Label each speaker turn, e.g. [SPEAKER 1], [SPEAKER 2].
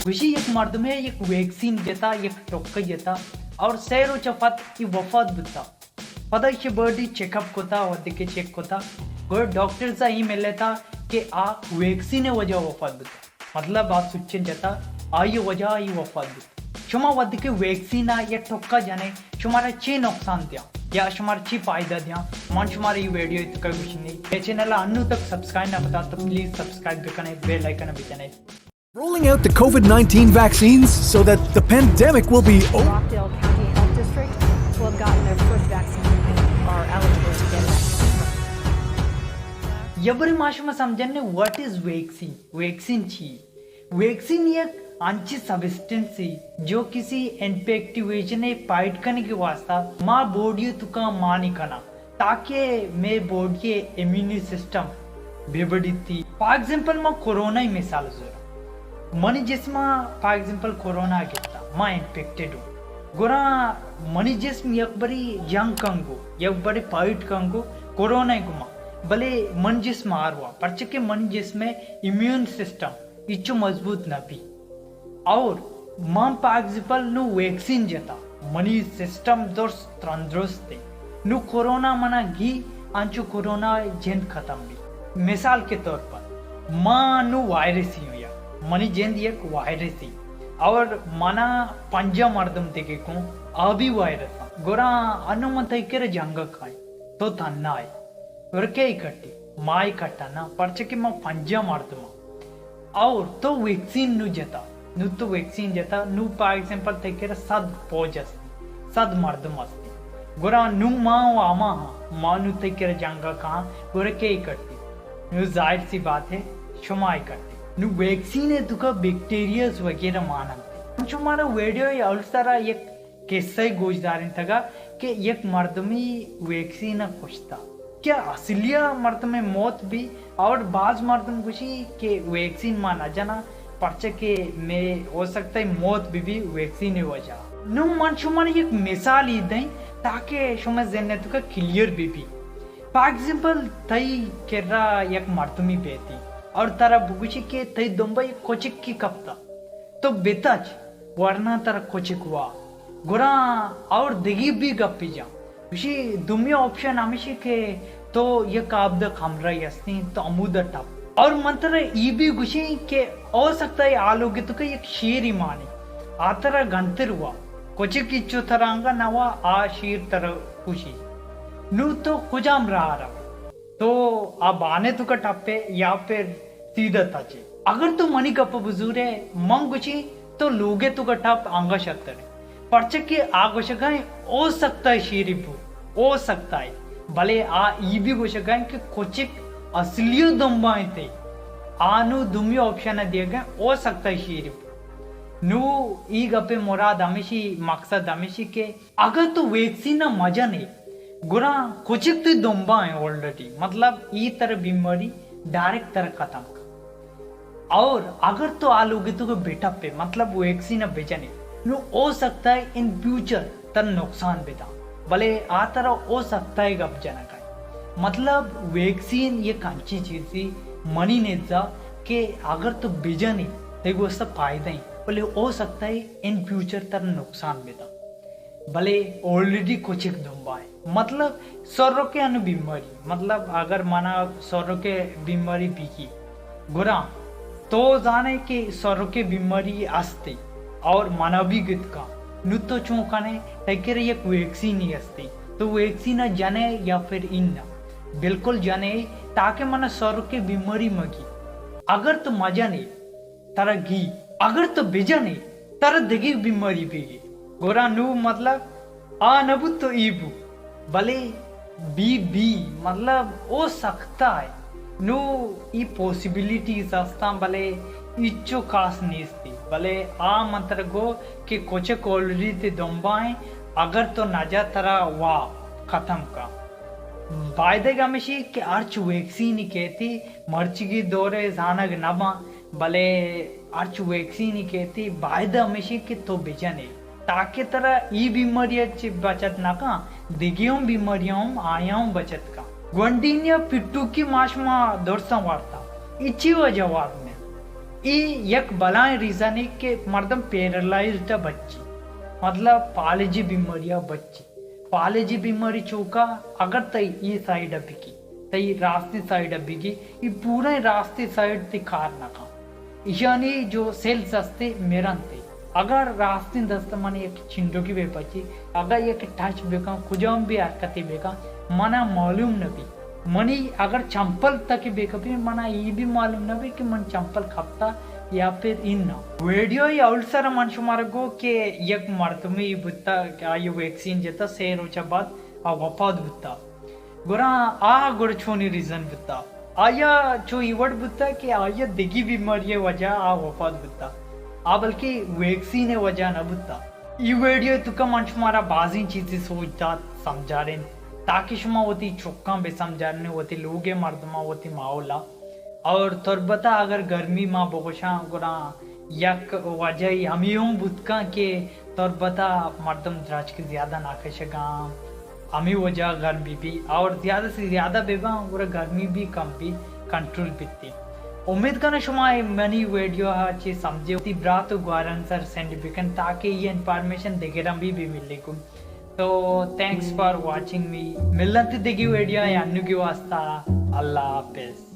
[SPEAKER 1] खुशी एक मर्द में एक वैक्सीन देता एक टोक्का देता और सैरो चफत की वफात बिता पता के बॉडी चेकअप कोता वदिके चेक कोता गो डॉक्टर सा ही मिल लेता कि आ वैक्सीन वजह वफात बिता मतलब आ सुच्चन जाता आई वजह आई वफात बिता शुमा वदिके वैक्सीन आ या टोक्का जाने शुमारा चे नुकसान दिया या शुमारा ची फायदा दिया मन शुमारा ये वीडियो इतना कुछ नहीं ये चैनल अन्नू तक सब्सक्राइब ना बता तो प्लीज सब्सक्राइब भी करें बेल आइकन भी चने
[SPEAKER 2] Rolling out the COVID-19 vaccines so that the pandemic will be over.
[SPEAKER 3] Rockdale County Health District will have gotten their first vaccine and are eligible to get it.
[SPEAKER 1] यबरी माशमा समझने what is vaccine vaccine छी vaccine एक अंची substance है जो किसी इन्फेक्टिवेशन है fight करने के वास्ता माँ बॉडी तुका मानी करना ताकि मैं बॉडी इम्यून सिस्टम बेबड़ी थी फॉर एग्जांपल माँ कोरोना ही मिसाल जोरा मनी जिसमा फॉर एग्जांपल कोरोना गिरता माँ इन्फेक्टेड हूँ गोरा मनी जिस्म एक बड़ी यंग कंगो एक बड़ी फाइट कंगो कोरोना ही गुमा भले मन जिस्म आर हुआ परचे के मन जिसमें इम्यून सिस्टम इच्चो मजबूत न भी और मां फॉर एग्जांपल नु वैक्सीन जता मनी सिस्टम दोस्त तंदुरुस्त नु कोरोना मना घी अंचो कोरोना जेन खत्म भी मिसाल के तौर पर मां नु वायरस ही हुआ मनी जेंद एक वायरस ही और मना पंजा मर्दम देखे को अभी वायरस गोरा अनुमत के जंग खाए तो तन्ना है और के इकट्ठी माई कट्टाना परचे के मां पंजा मर्दमा और तो वैक्सीन नु जता नु तो वैक्सीन जता नु फॉर एग्जांपल तेकेर सद पोजस सद मर्दम अस्ति गोरा नु मां आमा मां नु तेकेर जंग कहां गोरे के इकट्ठी नु जाहिर सी बात है शुमा इकट्ठी नु वैक्सीन है तुका बैक्टीरियाज वगैरह मानते जो हमारा वीडियो अलसरा एक किस्सा ही गोजदारिन तगा कि एक मर्द में वैक्सीन खुशता क्या असलिया मर्द में मौत भी और बाज मर्द में खुशी के वैक्सीन माना जाना पर्चे के में हो सकता है मौत भी वैक्सीन ही वजह नु मन शुमार एक मिसाल ही दें ताकि शुमा जन्ने तुका क्लियर भी फॉर एग्जांपल तई केरा एक मर्द में बेती और तारा बुगुची के तई दोंबई कोचिक की कप्ता तो बेताज वरना तारा कोचिक हुआ गुरा और दिगी भी गप्पी जा उसी दुमिया ऑप्शन हमेशा के तो ये काबद खमरा यस्ती तो अमूद टप और मंत्र ई भी गुशी के हो सकता है आलोगे तो एक शेर ही माने आ तरह गंतर हुआ कोचिक की चो तरंगा नवा आ शेर तरह खुशी नू तो कुजाम रहा तो अब आने तो का टप्पे या फिर सीधा ताचे अगर तो मनी कप बुजुर है मंग गुची तो लोगे तो का टप आंगा शक्तर है पर्चे के आगोशगाएं हो सकता है शीरिपु हो सकता है भले आ ई भी गोशगाएं कि कोचिक असलियो दम्बाएं थे आनु दुमी ऑप्शन दिए गए हो सकता है शीरिपु नु ई गपे मुराद हमेशी मकसद हमेशी के अगर तो वैक्सीन मजा नहीं गुरा कुचिक तो दुम्बा है ऑलरेडी मतलब ई तरह बीमारी डायरेक्ट तरह खत्म और अगर तो आलोगे तो बेटा पे मतलब वैक्सीन बेचने नो हो सकता है इन फ्यूचर तर नुकसान बेटा भले आ तरह हो सकता है गप जना का मतलब वैक्सीन ये कांची चीज थी मनी ने जा कि अगर तो बेजा नहीं तो वो सब फायदा ही भले हो सकता है इन फ्यूचर तर नुकसान बेटा भले ऑलरेडी कुछ एक दुम्बा है मतलब सौरों के अनु बीमारी मतलब अगर माना सौरों के बीमारी बिकी गुरा तो जाने के सौरों के बीमारी आस्ते और मानवी गीत का नुतो चौंकाने टैकेर एक वैक्सीन ही आस्ते तो वैक्सीन जाने या फिर इन बिल्कुल जाने ताकि मना सौरों के बीमारी मगी अगर तो मजा नहीं तारा घी अगर तो बेजा नहीं तारा दिगी बीमारी बिगी गोरा नु मतलब आ नबू तो ईबू भले बी मतलब हो सकता है नु ई पॉसिबिलिटी सस्ता भले इच्चो कास नीस्ती भले आ मंत्र गो कि कोचे ऑलरेडी ते दोंबाएं अगर तो नजा तरा वाह खत्म का बायदे गमेशी के अर्च वैक्सीन ही कहती मर्ची की दौरे जानग नमा भले अर्च वैक्सीन ही कहती बायदे हमेशा के तो बेचा नहीं ताकि तरह ई बीमारियां बचत ना का दिगियों बीमारियों आयाओं बचत का ग्वंडीनिया पिट्टू की माशमा दौरसा वार्ता इच्छी व जवाब में एक बलाएं रीजन है कि मर्दम पैरालाइज्ड बच्ची मतलब पालेजी बीमारियां बच्ची पालेजी बीमारी चौका अगर तई ये साइड अबिकी तई रास्ते साइड अबिकी ये पूरा रास्ते साइड ते कार ना का यानी जो सेल्स असते मेरंते अगर रास्ते दस्त मन एक चिंडो की बेपची अगर एक टच बेका खुजाम भी हरकती बेका मना मालूम न भी मनी अगर चंपल तक बेका भी मना ये भी मालूम न भी कि मन चंपल खपता या फिर इन वीडियो ही अवसर मनुष्य मार्गो के एक मर्दमी बुत्ता क्या ये वैक्सीन जेता सेर उचा बाद आ वफाद बुत्ता गुरा आ गुर छोनी रीजन बुत्ता आया जो इवट बुत्ता कि आया दिगी बीमारी वजह आ वफाद बुत्ता आ बल्कि वैक्सीन वजह न बुत्ता ये वीडियो तुका मनुष्य मारा बाजी चीजें सोचता समझा रहे ताकि शुमा होती चुक्का भी समझा रहे होती लोगे मर्दमा होती माओला और तुरबता अगर गर्मी माँ बोशा गुना यक वजह हम यूं बुतका के तुरबता मर्दम द्राज के ज्यादा नाकशगा हमें वजह गर्मी भी और ज्यादा से ज्यादा बेबा गुरा गर्मी भी कम भी कंट्रोल बिती उम्मीद करना शुमा मनी वीडियो अच्छी समझे उसी ब्रात ग्वारन सर सेंड बिकन ताकि ये इंफॉर्मेशन देखेरा भी मिले को तो थैंक्स फॉर वाचिंग मी मिलती देखी वीडियो या अन्य की वास्ता अल्लाह हाफिज।